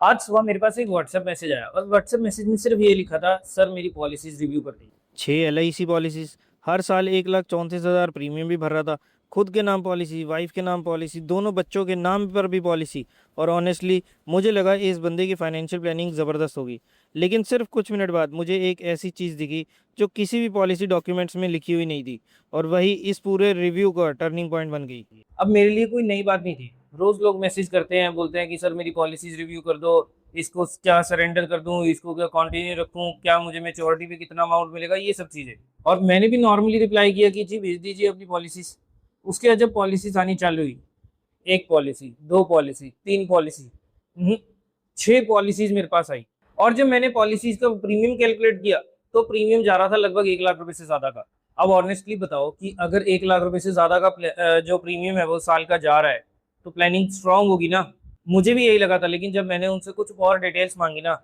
आज सुबह मेरे पास एक व्हाट्सएप मैसेज आया और व्हाट्सएप मैसेज में सिर्फ ये लिखा था, सर मेरी पॉलिसीज रिव्यू कर दी। 6 LIC पॉलिसीज, हर साल 1,34,000 प्रीमियम भी भर रहा था। खुद के नाम पॉलिसी, वाइफ के नाम पॉलिसी, दोनों बच्चों के नाम पर भी पॉलिसी। और ऑनेस्टली मुझे लगा इस बंदे की फाइनेंशियल प्लानिंग ज़बरदस्त होगी। लेकिन सिर्फ कुछ मिनट बाद मुझे एक ऐसी चीज़ दिखी जो किसी भी पॉलिसी डॉक्यूमेंट्स में लिखी हुई नहीं थी, और वही इस पूरे रिव्यू का टर्निंग पॉइंट बन गई। अब मेरे लिए कोई नई बात नहीं थी। रोज लोग मैसेज करते हैं, बोलते हैं कि सर मेरी पॉलिसीज रिव्यू कर दो, इसको क्या सरेंडर कर दूं, इसको क्या कंटिन्यू रखूं, क्या मुझे मैच्योरिटी पे कितना अमाउंट मिलेगा, ये सब चीजें। और मैंने भी नॉर्मली रिप्लाई किया कि जी भेज दीजिए अपनी पॉलिसीज। उसके बाद जब पॉलिसीज आनी चालू हुई, एक पॉलिसी, दो पॉलिसी, तीन पॉलिसी, 6 पॉलिसीज मेरे पास आई। और जब मैंने पॉलिसीज का प्रीमियम कैलकुलेट किया तो प्रीमियम जा रहा था लगभग 1 लाख रुपए से ज्यादा का। अब ऑनेस्टली बताओ कि अगर 1 लाख रुपए से ज्यादा का जो प्रीमियम है वो साल का जा रहा है तो प्लानिंग स्ट्रांग होगी ना। मुझे भी यही लगा था, लेकिन जब मैंने उनसे कुछ और डिटेल्स मांगी ना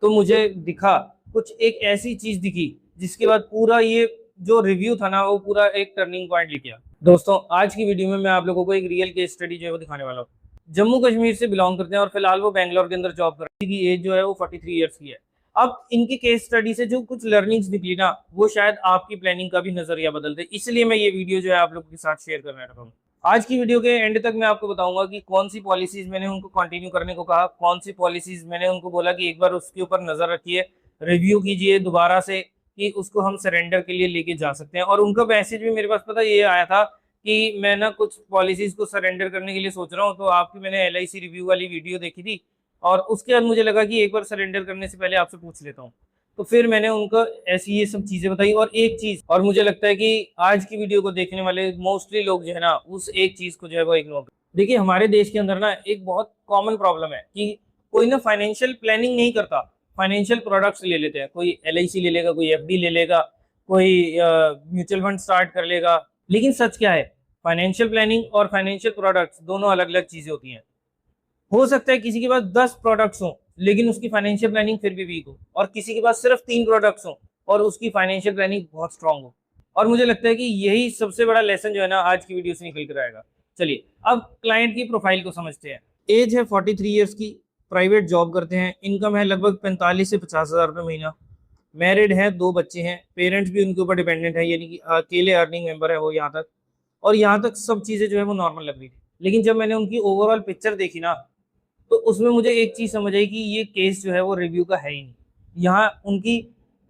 तो मुझे दिखा, कुछ एक ऐसी चीज दिखी जिसके बाद पूरा ये जो रिव्यू था ना वो पूरा एक टर्निंग पॉइंट लिख गया। दोस्तों आज की वीडियो में मैं आप लोगों को एक रियल केस स्टडी जो है वो दिखाने वाला हूँ। जम्मू कश्मीर से बिलोंग करते हैं और फिलहाल वो बैंगलोर के अंदर जॉब कर रहे हैं। इनकी एज जो है वो 43 ईयर्स की है। अब इनकी केस स्टडी से जो कुछ लर्निंग्स निकली ना वो शायद आपकी प्लानिंग का भी नजरिया बदल दे, इसलिए मैं ये वीडियो जो है आप लोगों के साथ शेयर करना चाहता हूँ। आज की वीडियो के एंड तक मैं आपको बताऊंगा कि कौन सी पॉलिसीज मैंने उनको कंटिन्यू करने को कहा, कौन सी पॉलिसीज मैंने उनको बोला कि एक बार उसके ऊपर नजर रखिए, रिव्यू कीजिए दोबारा से कि उसको हम सरेंडर के लिए लेके जा सकते हैं। और उनका मैसेज भी मेरे पास पता ये आया था कि मैं ना कुछ पॉलिसीज को सरेंडर करने के लिए सोच रहा हूँ, तो आपकी मैंने LIC रिव्यू वाली वीडियो देखी थी और उसके बाद मुझे लगा कि एक बार सरेंडर करने से पहले आपसे पूछ लेता हूँ। तो फिर मैंने उनको ऐसी ये सब चीजें बताई। और एक चीज और मुझे लगता है कि आज की वीडियो को देखने वाले मोस्टली लोग जो है ना उस एक चीज को जो है वो इग्नोर कर। देखिए हमारे देश के अंदर ना एक बहुत कॉमन प्रॉब्लम है कि कोई ना फाइनेंशियल प्लानिंग नहीं करता, फाइनेंशियल प्रोडक्ट्स ले लेते हैं। कोई LIC ले लेगा, कोई FD ले लेगा, कोई म्यूचुअल फंड स्टार्ट कर लेगा। लेकिन सच क्या है, फाइनेंशियल प्लानिंग और फाइनेंशियल प्रोडक्ट्स दोनों अलग अलग चीजें होती हैं। हो सकता है किसी के पास 10 प्रोडक्ट्स हो लेकिन उसकी फाइनेंशियल प्लानिंग फिर भी वीक हो, और किसी के पास सिर्फ 3 प्रोडक्ट्स हो और उसकी फाइनेंशियल प्लानिंग बहुत स्ट्रांग हो। और मुझे लगता है कि यही सबसे बड़ा लेसन जो है ना आज की वीडियो से निकल कर आएगा। चलिए अब क्लाइंट की प्रोफाइल को समझते हैं। एज है 43 ईयर्स की, प्राइवेट जॉब करते हैं, इनकम है लगभग 45 से 50 हजार रुपये महीना, मैरिड है, 2 बच्चे हैं, पेरेंट्स भी उनके ऊपर डिपेंडेंट है, यानी कि अकेले अर्निंग मेंबर है वो यहाँ तक। और यहाँ तक सब चीजें जो है वो नॉर्मल लग रही थी। लेकिन जब मैंने उनकी ओवरऑल पिक्चर देखी ना तो उसमें मुझे एक चीज समझ आई कि ये केस जो है वो रिव्यू का है ही नहीं। यहाँ उनकी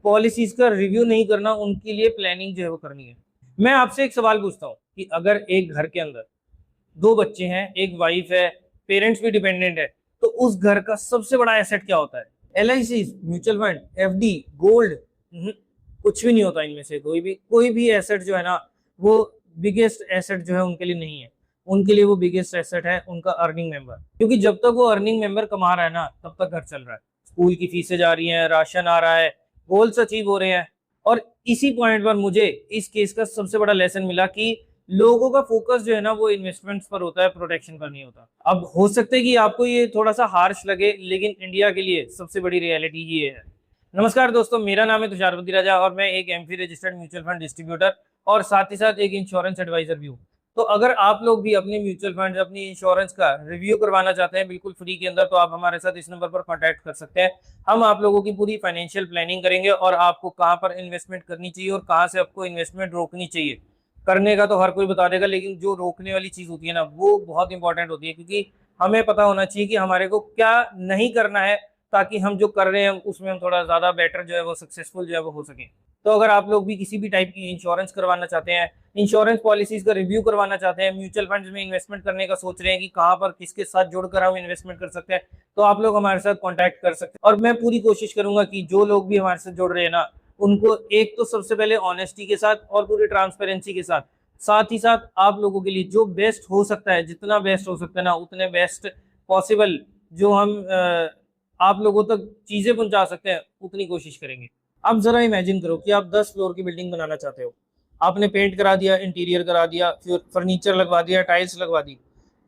पॉलिसीज का रिव्यू नहीं करना, उनके लिए प्लानिंग जो है वो करनी है। मैं आपसे एक सवाल पूछता हूँ कि अगर एक घर के अंदर 2 बच्चे हैं, एक वाइफ है, पेरेंट्स भी डिपेंडेंट है, तो उस घर का सबसे बड़ा एसेट क्या होता है? LIC, mutual fund, FD, gold? कुछ भी नहीं होता इनमें से। कोई भी एसेट जो है ना वो बिगेस्ट एसेट जो है उनके लिए नहीं है। उनके लिए वो बिगेस्ट एसेट है उनका अर्निंग मेंबर, क्योंकि जब तक वो अर्निंग मेंबर कमा रहा है ना तब तक घर चल रहा है, स्कूल की फीसें जा रही हैं, राशन आ रहा है, गोल्स अचीव हो रहे हैं। और इसी पॉइंट पर मुझे इस केस का सबसे बड़ा लेसन मिला कि लोगों का फोकस जो है ना वो इन्वेस्टमेंट्स पर होता है, प्रोटेक्शन पर नहीं होता। अब हो सकता है कि आपको ये थोड़ा सा हार्श लगे, लेकिन इंडिया के लिए सबसे बड़ी रियलिटी ये है। नमस्कार दोस्तों, मेरा नाम है तुषार राजा और मैं एक MF registered mutual fund distributor और साथ ही साथ एक इंश्योरेंस एडवाइजर भी हूँ। तो अगर आप लोग भी अपने म्यूचुअल फंड, अपनी इंश्योरेंस का रिव्यू करवाना चाहते हैं बिल्कुल फ्री के अंदर, तो आप हमारे साथ इस नंबर पर कांटेक्ट कर सकते हैं। हम आप लोगों की पूरी फाइनेंशियल प्लानिंग करेंगे और आपको कहां पर इन्वेस्टमेंट करनी चाहिए और कहां से आपको इन्वेस्टमेंट रोकनी चाहिए। करने का तो हर कोई बता देगा, लेकिन जो रोकने वाली चीज होती है ना वो बहुत इंपॉर्टेंट होती है, क्योंकि हमें पता होना चाहिए कि हमारे को क्या नहीं करना है, ताकि हम जो कर रहे हैं उसमें हम थोड़ा ज्यादा बेटर जो है वो सक्सेसफुल जो है वो हो सके। तो अगर आप लोग भी किसी भी टाइप की इंश्योरेंस करवाना चाहते हैं, इंश्योरेंस पॉलिसीज का रिव्यू करवाना चाहते हैं, म्यूचुअल फंड्स में इन्वेस्टमेंट करने का सोच रहे हैं कि कहां पर किसके साथ जुड़कर हम इन्वेस्टमेंट कर सकते हैं, तो आप लोग हमारे साथ कांटेक्ट कर सकते हैं। और मैं पूरी कोशिश करूंगा कि जो लोग भी हमारे साथ जुड़ रहे हैं ना उनको एक तो सबसे पहले ऑनेस्टी के साथ और पूरी ट्रांसपेरेंसी के साथ, साथ ही साथ आप लोगों के लिए जो बेस्ट हो सकता है, जितना बेस्ट हो सकता है ना उतने बेस्ट पॉसिबल जो हम आप लोगों तक चीजें पहुंचा सकते हैं उतनी कोशिश करेंगे। अब जरा इमेजिन करो कि आप 10 फ्लोर की बिल्डिंग बनाना चाहते हो, आपने पेंट करा दिया, इंटीरियर करा दिया, फिर फर्नीचर लगवा दिया, टाइल्स लगवा दी,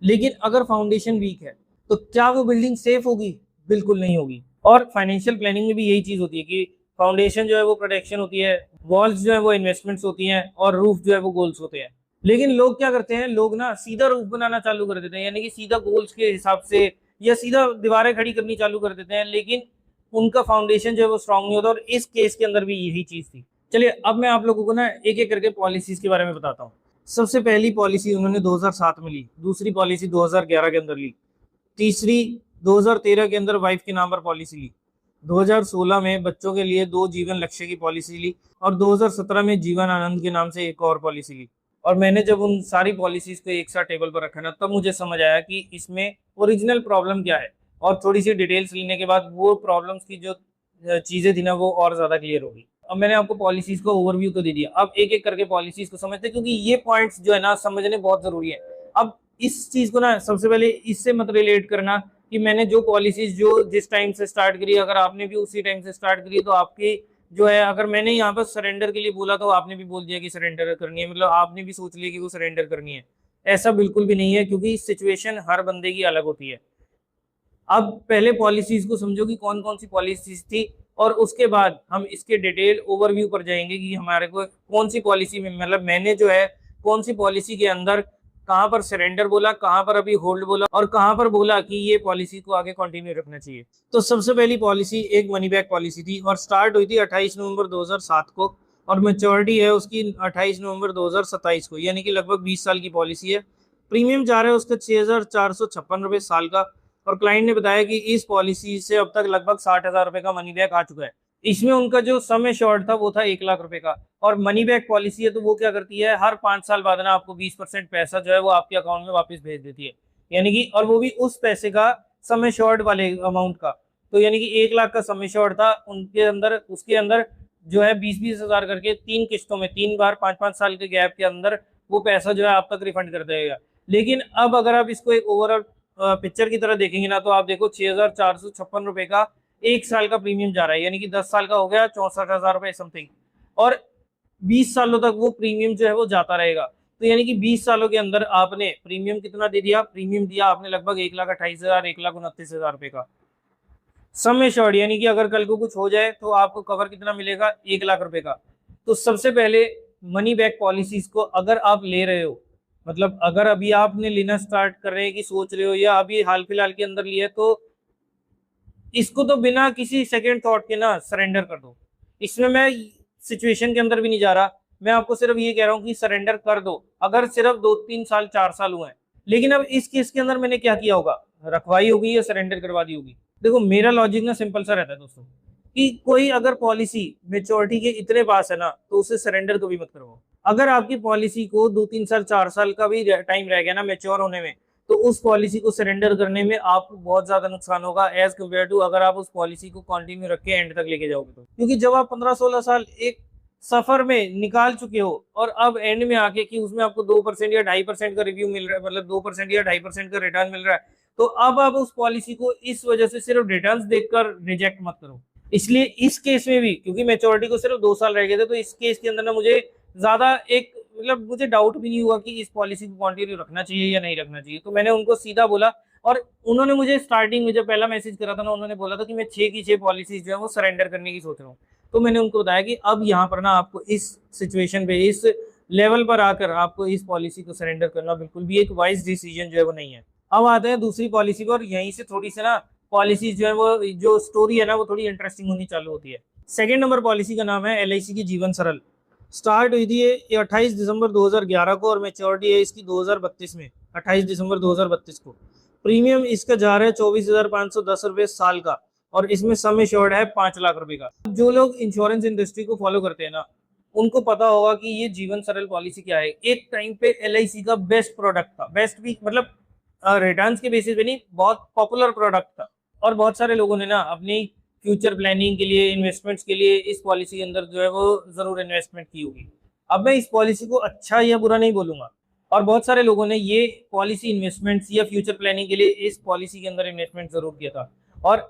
लेकिन अगर फाउंडेशन वीक है तो क्या वो बिल्डिंग सेफ होगी? बिल्कुल नहीं होगी। और फाइनेंशियल प्लानिंग में भी यही चीज होती है कि फाउंडेशन जो है वो प्रोटेक्शन होती है, वॉल्स जो है वो इन्वेस्टमेंट्स होती हैं और रूफ जो है वो गोल्स होते हैं। लेकिन लोग क्या करते हैं, लोग ना सीधा रूफ बनाना चालू कर देते हैं, यानी कि सीधा गोल्स के हिसाब से या सीधा दीवारें खड़ी करनी चालू कर देते हैं, लेकिन उनका फाउंडेशन जो है वो स्ट्रांग नहीं होता। और इस केस के अंदर भी यही चीज थी। चलिए अब मैं आप लोगों को ना एक एक करके पॉलिसीज के बारे में बताता हूँ। सबसे पहली पॉलिसी उन्होंने 2007 में ली, दूसरी पॉलिसी 2011 के अंदर ली, तीसरी 2013 के अंदर वाइफ के नाम पर पॉलिसी ली, 2016 में बच्चों के लिए 2 जीवन लक्ष्य की पॉलिसी ली, और 2017 में जीवन आनंद के नाम से एक और पॉलिसी ली। और मैंने जब उन सारी पॉलिसीज को एक साथ टेबल पर रखा ना, तब मुझे समझ आया कि इसमें ओरिजिनल प्रॉब्लम क्या है। और थोड़ी सी डिटेल्स लेने के बाद वो प्रॉब्लम्स की जो चीजें थी ना, वो और ज्यादा क्लियर होगी। अब मैंने आपको पॉलिसीज का ओवरव्यू तो दे दिया, अब एक एक करके पॉलिसीज को समझते हैं, क्योंकि ये पॉइंट्स जो है ना समझने बहुत जरूरी है। अब इस चीज को ना सबसे पहले इससे मत रिलेट करना कि मैंने जो पॉलिसीज जो जिस टाइम से स्टार्ट करी, अगर आपने भी उसी टाइम से स्टार्ट करी तो आपकी जो है, अगर मैंने यहाँ पर सरेंडर के लिए बोला तो आपने भी बोल दिया कि सरेंडर करनी है, मतलब आपने भी सोच लिया कि वो सरेंडर करनी है। ऐसा बिल्कुल भी नहीं है, क्योंकि सिचुएशन हर बंदे की अलग होती है। अब पहले पॉलिसीज को समझो कि कौन कौन सी पॉलिसीज थी, और उसके बाद हम इसके डिटेल ओवरव्यू पर जाएंगे कि हमारे को कौन सी पॉलिसी में, मतलब मैंने जो है कौन सी पॉलिसी के अंदर कहां पर सरेंडर बोला, कहां पर अभी होल्ड बोला, और कहां पर बोला कि ये पॉलिसी को आगे कंटिन्यू रखना चाहिए। तो सबसे पहली पॉलिसी एक मनी बैक पॉलिसी थी, और स्टार्ट हुई थी 28 नवंबर 2007 को, और मेच्योरिटी है उसकी 28 नवंबर 2027 को, यानी कि लगभग 20 साल की पॉलिसी है। प्रीमियम जा रहा है उसका 6,456 रुपये साल का। और क्लाइंट ने बताया कि इस पॉलिसी से अब तक लगभग 60,000 रुपए का मनी बैक आ चुका है। इसमें उनका जो समय शॉर्ट था वो था 1 लाख रुपए का। और मनी बैक पॉलिसी है तो वो क्या करती है, हर 5 साल बाद ना आपको 20% पैसा जो है वो आपके अकाउंट में वापस भेज देती है, यानी कि, और वो भी उस पैसे का समय शॉर्ट वाले अमाउंट का। तो यानी कि 1 लाख का समय शॉर्ट था उनके अंदर, उसके अंदर जो है 20-20 हजार करके 3 किस्तों में 3 बार 5-5 साल के गैप के अंदर वो पैसा जो है आप तक रिफंड कर देगा। लेकिन अब अगर आप इसको एक ओवरऑल पिक्चर की तरह देखेंगे ना, तो आप देखो 6,456 रुपए का 1 साल का प्रीमियम जा रहा है, यानी कि 10 साल का हो गया 64,000 रुपए समथिंग, और 20 सालों तक वो प्रीमियम जो है वो जाता रहेगा। तो यानी कि 20 सालों के अंदर आपने प्रीमियम कितना दे दिया, प्रीमियम दिया आपने लगभग 1,28,000 1,29,000 रुपए का। समय शॉर्ट, यानी कि अगर कल को कुछ हो जाए तो आपको कवर कितना मिलेगा, 1 लाख रुपए का। तो सबसे पहले मनी बैक पॉलिसीज को अगर आप ले रहे हो, मतलब अगर अभी आपने लेना स्टार्ट कर रहे हैं कि सोच रहे हो, या अभी हाल फिलहाल के अंदर लिया है, तो इसको तो बिना किसी सेकंड थॉट के ना सरेंडर कर दो। इसमें मैं सिचुएशन के अंदर भी नहीं जा रहा, मैं आपको सिर्फ ये कह रहा हूँ कि सरेंडर कर दो, अगर सिर्फ 2-3 साल 4 साल हुए हैं। लेकिन अब इस केस के अंदर मैंने क्या किया होगा, रखवाई होगी या सरेंडर करवा दी होगी। देखो मेरा लॉजिक ना सिंपल सा रहता है दोस्तों, कि कोई अगर पॉलिसी मेच्योरिटी के इतने पास है ना, तो उसे सरेंडर कभी मत करवाओ। अगर आपकी पॉलिसी को 2-3 साल 4 साल का भी टाइम रह गया ना मेच्योर होने में, तो उस पॉलिसी को सरेंडर करने में आपको बहुत ज्यादा नुकसान होगा एज कम्पेयर टू अगर आप उस पॉलिसी को कंटिन्यू रख के एंड तक लेके जाओगे तो। क्योंकि जब आप 15-16 साल एक सफर में निकाल चुके हो, और अब एंड में आके कि उसमें आपको 2% या 2.5% का रिव्यू मिल रहा है, मतलब 2% या 2.5% का रिटर्न मिल रहा है, तो अब आप उस पॉलिसी को इस वजह से सिर्फ रिटर्न्स देखकर रिजेक्ट मत करो। इसलिए इस केस में भी, क्योंकि मेच्योरिटी को सिर्फ 2 साल रह गए थे, तो इस केस के अंदर ना मुझे ज्यादा एक, मतलब मुझे डाउट भी नहीं हुआ कि इस पॉलिसी को कंटिन्यू रखना चाहिए या नहीं रखना चाहिए। तो मैंने उनको सीधा बोला, और उन्होंने मुझे स्टार्टिंग में जब पहला मैसेज करा था ना, उन्होंने बोला था कि मैं 6 की 6 पॉलिसीज जो है वो सरेंडर करने की सोच रहा हूँ। तो मैंने उनको बताया कि अब यहाँ पर ना आपको इस सिचुएशन पे, इस लेवल पर आकर आपको इस पॉलिसी को सरेंडर करना बिल्कुल भी एक वाइज डिसीजन जो है वो नहीं है। अब आते हैं दूसरी पॉलिसी पर, यहीं से थोड़ी सी ना पॉलिसी जो है वो, जो स्टोरी है ना वो थोड़ी इंटरेस्टिंग होनी चालू होती है। सेकंड नंबर पॉलिसी का नाम है LIC की जीवन सरल। स्टार्ट हुई थी ये 28 दिसंबर 2011 को, और मेच्योरिटी है इसकी 2032 में, 28 दिसंबर 2032 को। प्रीमियम इसका जा रहा है 24,510 रुपए साल का, और इसमें सम एश्योर्ड है 5 लाख रुपए का। जो लोग इंश्योरेंस इंडस्ट्री को फॉलो करते हैं ना, उनको पता होगा कि ये जीवन सरल पॉलिसी क्या है। एक टाइम पे LIC का बेस्ट प्रोडक्ट था, बेस्ट भी मतलब रिटर्न के बेसिस पे नहीं, बहुत पॉपुलर प्रोडक्ट था, और बहुत सारे लोगों ने ना अपनी फ्यूचर प्लानिंग के लिए, इन्वेस्टमेंट्स के लिए इस पॉलिसी के अंदर जो है वो जरूर इन्वेस्टमेंट की होगी। अब मैं इस पॉलिसी को अच्छा या बुरा नहीं बोलूंगा, और बहुत सारे लोगों ने ये पॉलिसी इन्वेस्टमेंट्स या फ्यूचर प्लानिंग के लिए इस पॉलिसी के अंदर इन्वेस्टमेंट जरूर किया था। और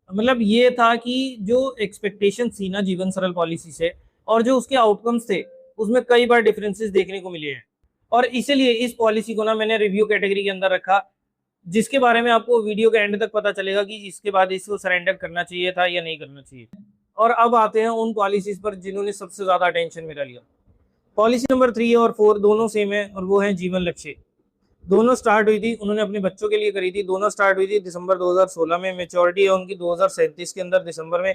मतलब ये था कि जो एक्सपेक्टेशन थी ना जीवन सरल पॉलिसी से, और जो उसके आउटकम्स थे, उसमें कई बार डिफरेंसेस देखने को मिले हैं। और इसीलिए इस पॉलिसी को ना मैंने रिव्यू कैटेगरी के अंदर रखा, जिसके बारे में आपको वीडियो के एंड तक पता चलेगा कि इसके बाद इसको सरेंडर करना चाहिए था या नहीं करना चाहिए। और अब आते हैं उन पॉलिसीज पर जिन्होंने सबसे ज्यादा अटेंशन मेरा लिया। पॉलिसी नंबर 3 और 4 दोनों सेम है, और वो है जीवन लक्ष्य। दोनों स्टार्ट हुई थी, उन्होंने अपने बच्चों के लिए करी थी, दोनों स्टार्ट हुई थी दिसंबर 2016 में, मेच्योरिटी है उनकी 2037 के अंदर दिसंबर में।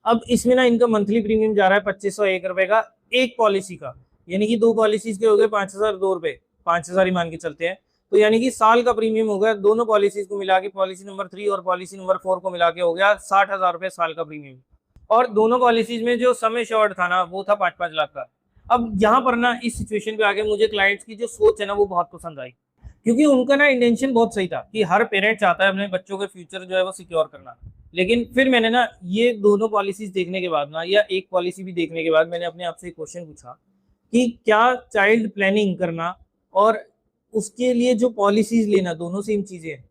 अब इसमें ना इनका मंथली प्रीमियम जा रहा है 2501 रुपए का एक पॉलिसी का, यानी कि 2 पॉलिसीज के हो गए 5002 रुपए, 5000 ही मान के चलते हैं। तो यानी कि साल का प्रीमियम हो गया दोनों पॉलिसीज को मिला के, पॉलिसी नंबर 3 और पॉलिसी नंबर 4 को मिला के हो गया 60,000 रुपए साल का प्रीमियम। और दोनों पॉलिसीज में जो सम एश्योर्ड था ना वो था 5-5 लाख का। अब यहाँ पर ना इस सिचुएशन पे आके मुझे क्लाइंट्स की जो सोच है ना वो बहुत पसंद आई, क्योंकि उनका ना इंटेंशन बहुत सही था कि हर पेरेंट चाहता है अपने बच्चों के फ्यूचर जो है वो सिक्योर करना। लेकिन फिर मैंने ना ये दोनों पॉलिसीज देखने के बाद ना, या एक पॉलिसी भी देखने के बाद, मैंने अपने आप से एक क्वेश्चन पूछा कि क्या चाइल्ड प्लानिंग करना और उसके लिए जो पॉलिसीज लेना दोनों सेम चीजें हैं?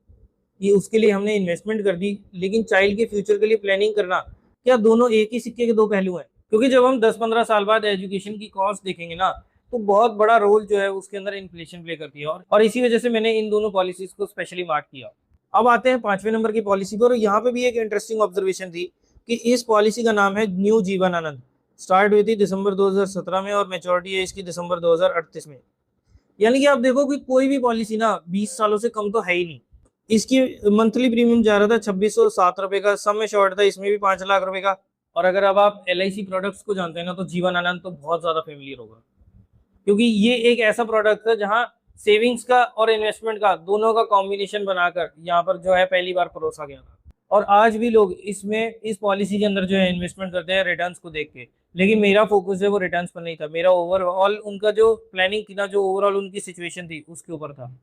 ये उसके लिए हमने इन्वेस्टमेंट कर दी, लेकिन चाइल्ड के फ्यूचर के लिए प्लानिंग करना, क्या दोनों एक ही सिक्के के दो पहलू हैं? क्योंकि जब हम 10-15 साल बाद एजुकेशन की कॉस्ट देखेंगे ना, तो बहुत बड़ा रोल जो है उसके अंदर इन्फ्लेशन प्ले करती है। और इसी वजह से मैंने इन दोनों पॉलिसीज को स्पेशली मार्क किया। अब आते हैं 5वें नंबर की पॉलिसी पर, और यहाँ पे भी एक इंटरेस्टिंग ऑब्जर्वेशन थी कि इस पॉलिसी का नाम है न्यू जीवन आनंद। स्टार्ट हुई थी दिसंबर 2017 में और मेच्योरिटी है इसकी दिसंबर 2038 में। यानी कि आप देखो कि कोई भी पॉलिसी ना 20 सालों से कम तो है ही नहीं। इसकी मंथली प्रीमियम जा रहा था 2607 रुपए का, सम एश्योर्ड था इसमें भी 5 लाख रुपए का। और अगर अब आप LIC प्रोडक्ट्स को जानते हैं ना, तो जीवन आनंद तो बहुत ज्यादा फेमिलियर होगा, क्योंकि ये एक ऐसा प्रोडक्ट है जहां सेविंग्स का और इन्वेस्टमेंट का दोनों का कॉम्बिनेशन बनाकर यहाँ पर जो है पहली बार परोसा गया था। और आज भी लोग इसमें इस पॉलिसी के अंदर जो है इन्वेस्टमेंट करते हैं रिटर्न्स को देख के। लेकिन मेरा फोकस है वो रिटर्न्स पर नहीं था, मेरा ओवरऑल उनका जो प्लानिंग थी ना, जो ओवरऑल उनकी सिचुएशन थी उसके ऊपर था।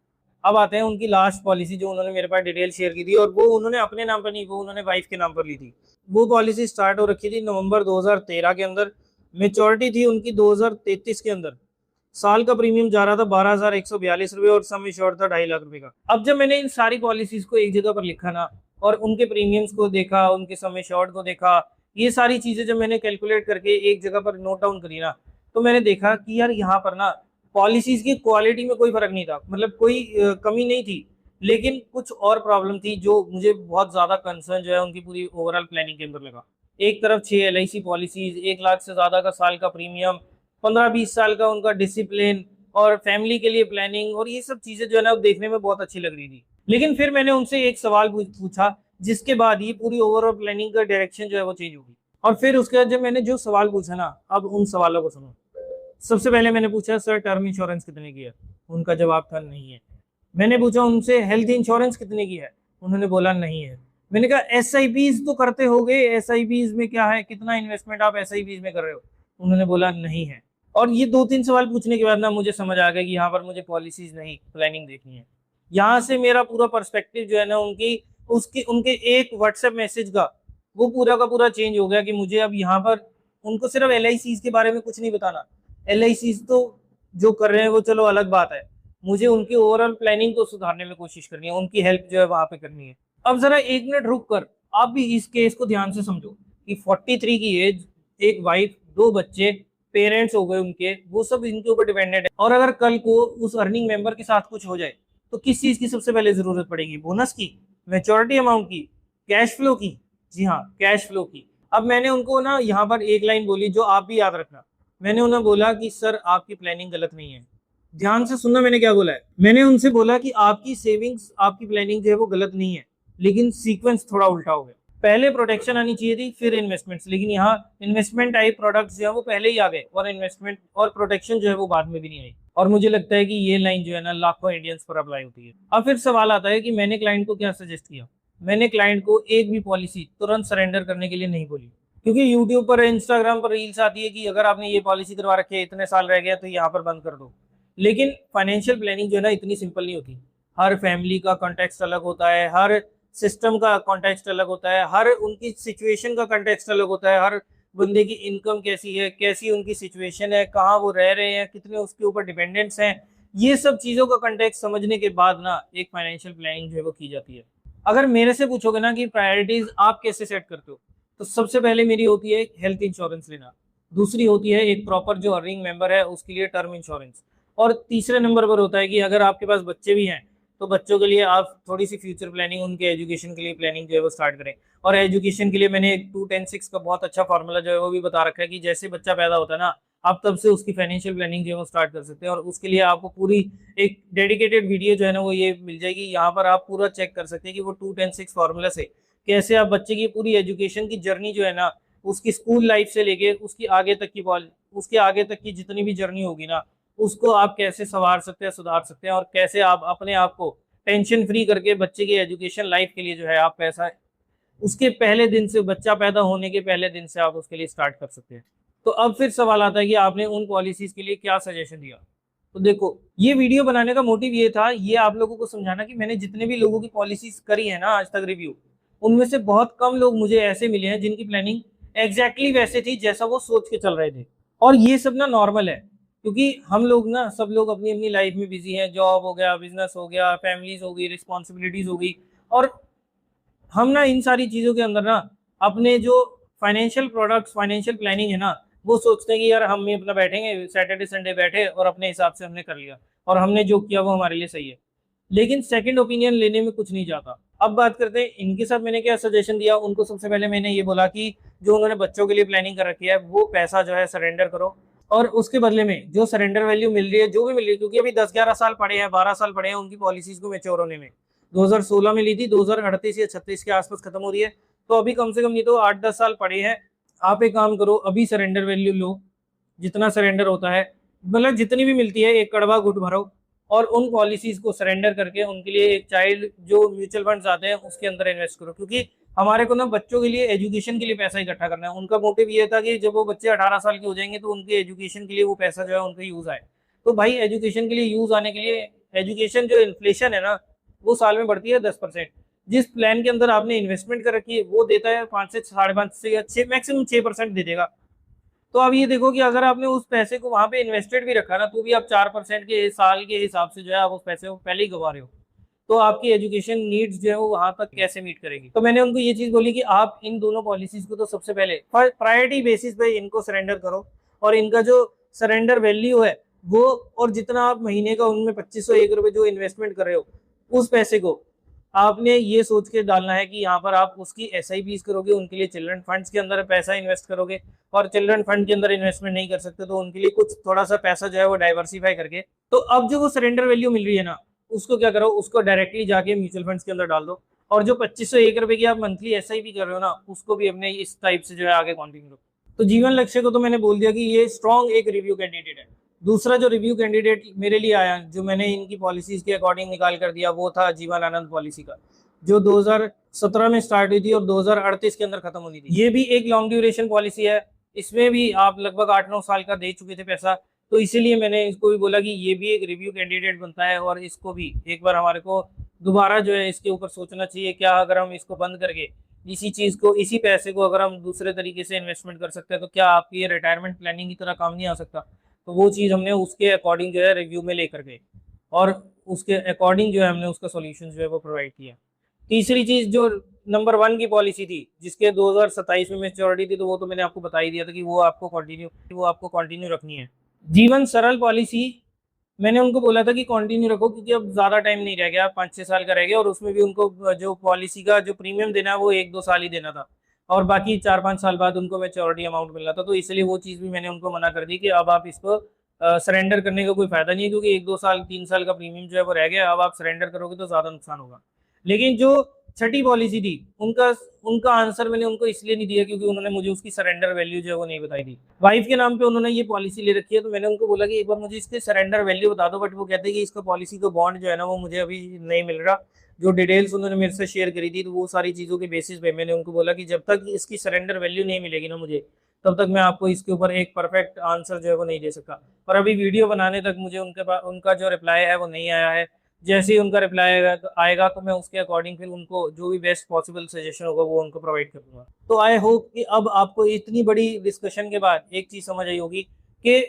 अब आते हैं उनकी लास्ट पॉलिसी जो उन्होंने मेरे पास डिटेल शेयर की थी, और वो उन्होंने अपने नाम पर नहीं, वो उन्होंने वाइफ के नाम पर ली थी। वो पॉलिसी स्टार्ट हो रखी थी नवंबर 2013 के अंदर, मेच्योरिटी थी उनकी 2033 के अंदर। साल का प्रीमियम जा रहा था 12,142 रुपए और सम एश्योर्ड था 2.5 लाख रुपए का। अब जब मैंने इन सारी पॉलिसीज को एक जगह पर लिखा ना, और उनके प्रीमियम्स को देखा, उनके सम एश्योर्ड को देखा, ये सारी चीजें जब मैंने कैलकुलेट करके एक जगह पर नोट डाउन करी ना, तो मैंने देखा कि यार यहाँ पर ना पॉलिसीज की क्वालिटी में कोई फर्क नहीं था, मतलब कोई कमी नहीं थी। लेकिन कुछ और प्रॉब्लम थी जो मुझे बहुत ज्यादा कंसर्न जो है उनकी पूरी ओवरऑल प्लानिंग के अंदर लगा। एक तरफ 6 LIC पॉलिसीज, 1 लाख से ज्यादा का साल का प्रीमियम, 15-20 साल का उनका डिसिप्लिन और फैमिली के लिए प्लानिंग, और ये सब चीजें जो है ना देखने में बहुत अच्छी लग रही थी। लेकिन फिर मैंने उनसे एक सवाल पूछा, जिसके बाद ये पूरी ओवरऑल प्लानिंग का डायरेक्शन जो है वो चेंज होगी। और फिर उसके बाद जब मैंने जो सवाल पूछा ना, अब उन सवालों को सुनो। सबसे पहले मैंने पूछा सर टर्म इंश्योरेंस कितने की है? उनका जवाब था नहीं है। मैंने पूछा उनसे हेल्थ इंश्योरेंस कितने की है? उन्होंने बोला नहीं है। मैंने कहा SIPs तो करते होगे, SIPs में क्या है, कितना इन्वेस्टमेंट आप SIPs में कर रहे हो? उन्होंने बोला नहीं है। और ये 2-3 सवाल पूछने के बाद ना मुझे समझ आ गया कि यहाँ पर मुझे पॉलिसीज नहीं प्लानिंग देखनी है। यहाँ से मेरा पूरा पर्सपेक्टिव जो है ना उनकी उसके उनके एक व्हाट्सएप मैसेज का, वो पूरा का पूरा चेंज हो गया कि मुझे अब यहाँ पर उनको सिर्फ LICs के बारे में कुछ नहीं बताना। LICs तो जो कर रहे हैं वो चलो अलग बात है, मुझे उनकी ओवरऑल प्लानिंग को सुधारने में कोशिश करनी है, उनकी हेल्प जो है वहां पे करनी है। अब जरा 1 मिनट रुक कर आप भी इस केस को ध्यान से समझो कि 43 की एज, एक वाइफ, 2 बच्चे, पेरेंट्स हो गए उनके, वो सब इनके ऊपर डिपेंडेंट है। और अगर कल को उस अर्निंग मेंबर के साथ कुछ हो जाए तो किस चीज की सबसे पहले जरूरत पड़ेगी? बोनस की, मेच्योरिटी अमाउंट की, कैश फ्लो की? जी हाँ, कैश फ्लो की। अब मैंने उनको ना यहाँ पर एक लाइन बोली जो आप भी याद रखना। मैंने उन्हें बोला कि सर आपकी प्लानिंग गलत नहीं है। ध्यान से सुनना मैंने क्या बोला है। मैंने उनसे बोला कि आपकी सेविंग्स, आपकी प्लानिंग जो है वो गलत नहीं है, लेकिन सीक्वेंस थोड़ा उल्टा हो गया। पहले प्रोटेक्शन आनी चाहिए थी, फिर इन्वेस्टमेंट्स, लेकिन यहाँ इन्वेस्टमेंट टाइप प्रोडक्ट्स जो है वो पहले ही आ गए और इन्वेस्टमेंट और प्रोटेक्शन जो है वो बाद में भी नहीं आई। और मुझे लगता है कि ये लाइन जो है ना लाखों इंडियंस पर अप्लाई होती है। अब फिर सवाल आता है कि मैंने क्लाइंट को क्या सजेस्ट किया। मैंने क्लाइंट को एक भी पॉलिसी तुरंत सरेंडर करने के लिए नहीं बोली, क्योंकि यूट्यूब पर, इंस्टाग्राम पर रील्स आती है कि अगर आपने ये पॉलिसी करवा रखी है, इतने साल रह गया तो यहाँ पर बंद कर दो। लेकिन फाइनेंशियल प्लानिंग जो है ना इतनी सिंपल नहीं होती। हर फैमिली का कॉन्टेक्स्ट अलग होता है, हर सिस्टम का कॉन्टेक्स्ट अलग होता है, हर उनकी सिचुएशन का कॉन्टेक्स्ट अलग होता है, हर बंदे की इनकम कैसी है, कैसी उनकी सिचुएशन है, कहाँ वो रह रहे हैं, कितने उसके ऊपर डिपेंडेंट्स हैं। ये सब चीज़ों का कॉन्टेक्स्ट समझने के बाद ना एक फाइनेंशियल प्लानिंग जो है वो की जाती है। अगर मेरे से पूछोगे ना कि प्रायोरिटीज आप कैसे सेट करते हो, तो सबसे पहले मेरी होती है हेल्थ इंश्योरेंस लेना, दूसरी होती है एक प्रॉपर जो अर्निंग मेंबर है उसके लिए टर्म इंश्योरेंस, और तीसरे नंबर पर होता है कि अगर आपके पास बच्चे भी हैं तो बच्चों के लिए आप थोड़ी सी फ्यूचर प्लानिंग, उनके एजुकेशन के लिए प्लानिंग जो है वो स्टार्ट करें। और एजुकेशन के लिए मैंने 2-10-6 का बहुत अच्छा फॉर्मूला जो है वो भी बता रखा है कि जैसे बच्चा पैदा होता है ना, आप तब से उसकी फाइनेंशियल प्लानिंग जो है वो स्टार्ट कर सकते हैं। और उसके लिए आपको पूरी एक डेडिकेटेड वीडियो जो है ना वो ये मिल जाएगी। यहाँ पर आप पूरा चेक कर सकते हैं कि वो 2-10-6 फार्मूला से कैसे आप बच्चे की पूरी एजुकेशन की जर्नी जो है ना, उसकी स्कूल लाइफ से लेके उसके आगे तक की जितनी भी जर्नी होगी ना, उसको आप कैसे संवार सकते हैं, सुधार सकते हैं, और कैसे आप अपने आप को टेंशन फ्री करके बच्चे की एजुकेशन लाइफ के लिए जो है आप पैसा उसके पहले दिन से, बच्चा पैदा होने के पहले दिन से आप उसके लिए स्टार्ट कर सकते हैं। तो अब फिर सवाल आता है कि आपने उन पॉलिसीज के लिए क्या सजेशन दिया। तो देखो, ये वीडियो बनाने का मोटिव ये था, ये आप लोगों को समझाना कि मैंने जितने भी लोगों की पॉलिसीज करी है ना आज तक रिव्यू, उनमें से बहुत कम लोग मुझे ऐसे मिले हैं जिनकी प्लानिंग एग्जैक्टली वैसे थी जैसा वो सोच के चल रहे थे। और ये सब ना नॉर्मल है, क्योंकि हम लोग ना सब लोग अपनी अपनी लाइफ में बिजी हैं। जॉब हो गया, बिजनेस हो गया, फैमिलीज हो गई, रिस्पॉन्सिबिलिटीज हो गई, और हम ना इन सारी चीज़ों के अंदर ना अपने जो फाइनेंशियल प्रोडक्ट्स, फाइनेंशियल प्लानिंग है ना, वो सोचते हैं कि यार हम भी अपना बैठेंगे सैटरडे संडे बैठे और अपने हिसाब से हमने कर लिया और हमने जो किया वो हमारे लिए सही है। लेकिन सेकंड ओपिनियन लेने में कुछ नहीं जाता। अब बात करते हैं इनके साथ मैंने क्या सजेशन दिया उनको। सबसे पहले मैंने ये बोला कि जो उन्होंने बच्चों के लिए प्लानिंग कर रखी है वो पैसा जो है सरेंडर करो, और उसके बदले में जो सरेंडर वैल्यू मिल रही है, जो भी मिल रही है, क्योंकि अभी 10-11 साल पड़े हैं, 12 साल पड़े हैं उनकी पॉलिसीज को मेच्योर होने में। 2016 में ली थी, 2038 या 36 के आसपास खत्म हो रही है, तो अभी कम से कम नहीं तो 8-10 साल पड़े हैं। आप एक काम करो, अभी सरेंडर वैल्यू लो, जितना सरेंडर होता है, मतलब जितनी भी मिलती है, एक कड़वा घुट भरो, और उन पॉलिसीज को सरेंडर करके उनके लिए एक चाइल्ड जो म्यूचुअल फंड्स आते हैं उसके अंदर इन्वेस्ट करो। क्योंकि हमारे को ना बच्चों के लिए एजुकेशन के लिए पैसा इकट्ठा करना है। उनका मोटिव ये था कि जब वो बच्चे 18 साल के हो जाएंगे तो उनके एजुकेशन के लिए वो पैसा जो है उनका यूज आए। तो भाई एजुकेशन के लिए यूज आने के लिए, एजुकेशन जो इन्फ्लेशन है ना वो साल में बढ़ती है 10%। जिस प्लान के अंदर आपने इन्वेस्टमेंट कर रखी है वो देता है 5 से 5.5 से या 6 मैक्सिमम 6% दे देगा। तो अब ये देखो कि अगर आपने उस पैसे को वहां पे इन्वेस्टेड भी रखा ना, तो भी आप 4% के साल के हिसाब से जो है आप उस पैसे को पहले ही गवा रहे हो। तो आपकी एजुकेशन नीड्स जो है वो वहां तक कैसे मीट करेगी। तो मैंने उनको ये चीज बोली कि आप इन दोनों पॉलिसीज को तो सबसे पहले प्रायोरिटी बेसिस पे इनको सरेंडर करो, और इनका जो सरेंडर वैल्यू है वो, और जितना आप महीने का उनमें 2501 रुपए जो इन्वेस्टमेंट कर रहे हो, उस पैसे को आपने ये सोच के डालना है कि यहाँ पर आप उसकी SIPs करोगे, उनके लिए चिल्ड्रन फंड्स के अंदर पैसा इन्वेस्ट करोगे, और चिल्ड्रन फंड के अंदर इन्वेस्टमेंट नहीं कर सकते तो उनके लिए कुछ थोड़ा सा पैसा जो है वो डाइवर्सिफाई करके। तो अब जो वो सरेंडर वैल्यू मिल रही है ना, उसको क्या करो, उसको डायरेक्टली जाके म्यूचुअल फंड्स के अंदर डाल दो, और जो 2501 रुपए की आप मंथली SIP कर रहे हो ना, उसको भी अपने इस टाइप से जो है आगे कंटिन्यू रखो। तो जीवन लक्ष्य को तो मैंने बोल दिया कि ये स्ट्रॉन्ग एक रिव्यू कैंडिडेट है। दूसरा जो रिव्यू कैंडिडेट मेरे लिए आया, जो मैंने इनकी पॉलिसीज के अकॉर्डिंग निकाल कर दिया, वो था जीवन आनंद पॉलिसी का, जो 2017 में स्टार्ट हुई थी और 2038 के अंदर खत्म होनी थी। ये भी एक लॉन्ग ड्यूरेशन पॉलिसी है, इसमें भी आप लगभग 8-9 साल का दे चुके थे पैसा। तो इसीलिए मैंने इसको भी बोला कि ये भी एक रिव्यू कैंडिडेट बनता है, और इसको भी एक बार हमारे को दोबारा जो है इसके ऊपर सोचना चाहिए। क्या अगर हम इसको बंद करके इसी चीज को, इसी पैसे को अगर हम दूसरे तरीके से इन्वेस्टमेंट कर सकते हैं, तो क्या आपकी ये रिटायरमेंट प्लानिंग की तरह काम नहीं आ सकता। तो वो चीज़ हमने उसके अकॉर्डिंग जो है रिव्यू में लेकर गए, और उसके अकॉर्डिंग जो है हमने उसका सोल्यूशन जो है वो प्रोवाइड किया। तीसरी चीज जो नंबर 1 की पॉलिसी थी, जिसके 2027 में मेच्योरिटी थी, तो वो तो मैंने आपको बता ही दिया था कि वो आपको कंटिन्यू रखनी है। जीवन सरल पॉलिसी मैंने उनको बोला था कि कंटिन्यू रखो, क्योंकि अब ज्यादा टाइम नहीं रह गया, 5-6 साल का रह गया, और उसमें भी उनको जो पॉलिसी का जो प्रीमियम देना है वो 1-2 साल ही देना था, और बाकी 4-5 साल बाद उनको मेच्योरिटी अमाउंट मिलना था। तो इसलिए वो चीज़ भी मैंने उनको मना कर दी कि अब आप इसको सरेंडर करने का कोई फायदा नहीं है, क्योंकि 1-2 साल 3 साल का प्रीमियम जो है वो रह गया। अब आप सरेंडर करोगे तो ज्यादा नुकसान होगा। लेकिन जो छठी पॉलिसी थी, उनका उनका आंसर मैंने उनको इसलिए नहीं दिया क्योंकि उन्होंने मुझे उसकी सरेंडर वैल्यू जो है वो नहीं बताई थी। वाइफ के नाम पे उन्होंने ये पॉलिसी ले रखी है, तो मैंने उनको बोला कि एक बार मुझे इसके सरेंडर वैल्यू बता दो, बट वो कहते हैं कि इसका पॉलिसी का बॉन्ड जो है ना वो मुझे अभी नहीं मिल रहा। जो डिटेल्स उन्होंने मेरे से शेयर करी थी, तो वो सारी चीज़ों के बेसिस पे मैंने उनको बोला कि जब तक इसकी सरेंडर वैल्यू नहीं मिलेगी ना मुझे, तब तक मैं आपको इसके ऊपर एक परफेक्ट आंसर जो है वो नहीं दे सकता। और अभी वीडियो बनाने तक मुझे उनके पास उनका जो रिप्लाई है वो नहीं आया है। जैसे ही उनका रिप्लाई आएगा तो मैं उसके अकॉर्डिंग फिर उनको जो भी बेस्ट पॉसिबल सजेशन होगा वो उनको प्रोवाइड कर दूंगा। तो आई होप कि अब आपको इतनी बड़ी डिस्कशन के बाद एक चीज़ समझ आई होगी कि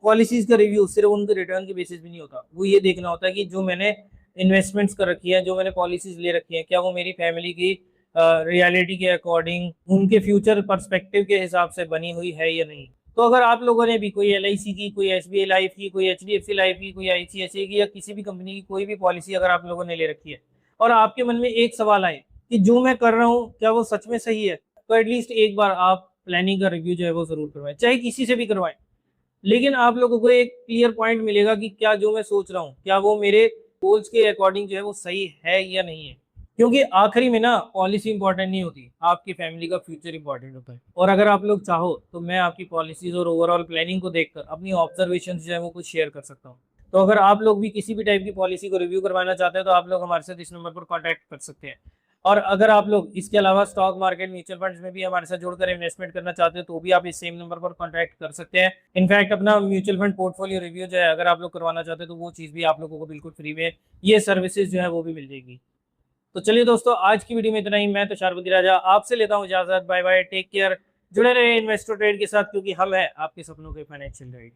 पॉलिसीज का रिव्यू सिर्फ उनके रिटर्न के बेसिस भी नहीं होता। वो ये देखना होता है कि जो मैंने इन्वेस्टमेंट्स कर रखी है, जो मैंने पॉलिसीज ले रखी है, क्या वो मेरी फैमिली की रियलिटी के अकॉर्डिंग, उनके फ्यूचर पर्सपेक्टिव के हिसाब से बनी हुई है या नहीं। तो अगर आप लोगों ने भी कोई LIC की, कोई SBI लाइफ की, कोई HDFC लाइफ की, कोई ICICI की, या किसी भी कंपनी की कोई भी पॉलिसी अगर आप लोगों ने ले रखी है, और आपके मन में एक सवाल आए कि जो मैं कर रहा हूँ क्या वो सच में सही है, तो एटलीस्ट एक बार आप प्लानिंग का रिव्यू जो है वो जरूर करवाएं, चाहे किसी से भी करवाएं। लेकिन आप लोगों को एक क्लियर पॉइंट मिलेगा कि क्या जो मैं सोच रहा हूँ क्या वो मेरे गोल्स के अकॉर्डिंग जो है वो सही है या नहीं है। क्योंकि आखिरी में ना पॉलिसी इंपॉर्टेंट नहीं होती, आपकी फैमिली का फ्यूचर इंपॉर्टेंट होता है। और अगर आप लोग चाहो तो मैं आपकी पॉलिसीज और ओवरऑल प्लानिंग को देखकर अपनी ऑब्जर्वेशन जो है वो कुछ शेयर कर सकता हूँ। तो अगर आप लोग भी किसी भी टाइप की पॉलिसी को रिव्यू करवाना चाहते हैं तो आप लोग हमारे साथ इस नंबर पर कॉन्टैक्ट कर सकते हैं। और अगर आप लोग इसके अलावा स्टॉक मार्केट म्यूचुअल फंड्स में भी हमारे साथ जुड़कर इन्वेस्टमेंट करना चाहते हैं तो भी आप इस सेम नंबर पर कॉन्टैक्ट कर सकते हैं। इनफैक्ट अपना म्यूचुअल फंड पोर्टफोलियो रिव्यू जो है अगर आप लोग करवाना चाहते हैं तो वो चीज़ भी आप लोगों को बिल्कुल फ्री में ये सर्विसेज जो है वो भी मिल जाएगी। तो चलिए दोस्तों, आज की वीडियो में इतना ही। मैं तुषार राजा आपसे लेता हूँ इजाजत। Bye bye, take care. जुड़े रहे इन्वेस्टर ट्रेड के साथ, क्योंकि हम है आपके सपनों के फाइनेंशियल गाइड।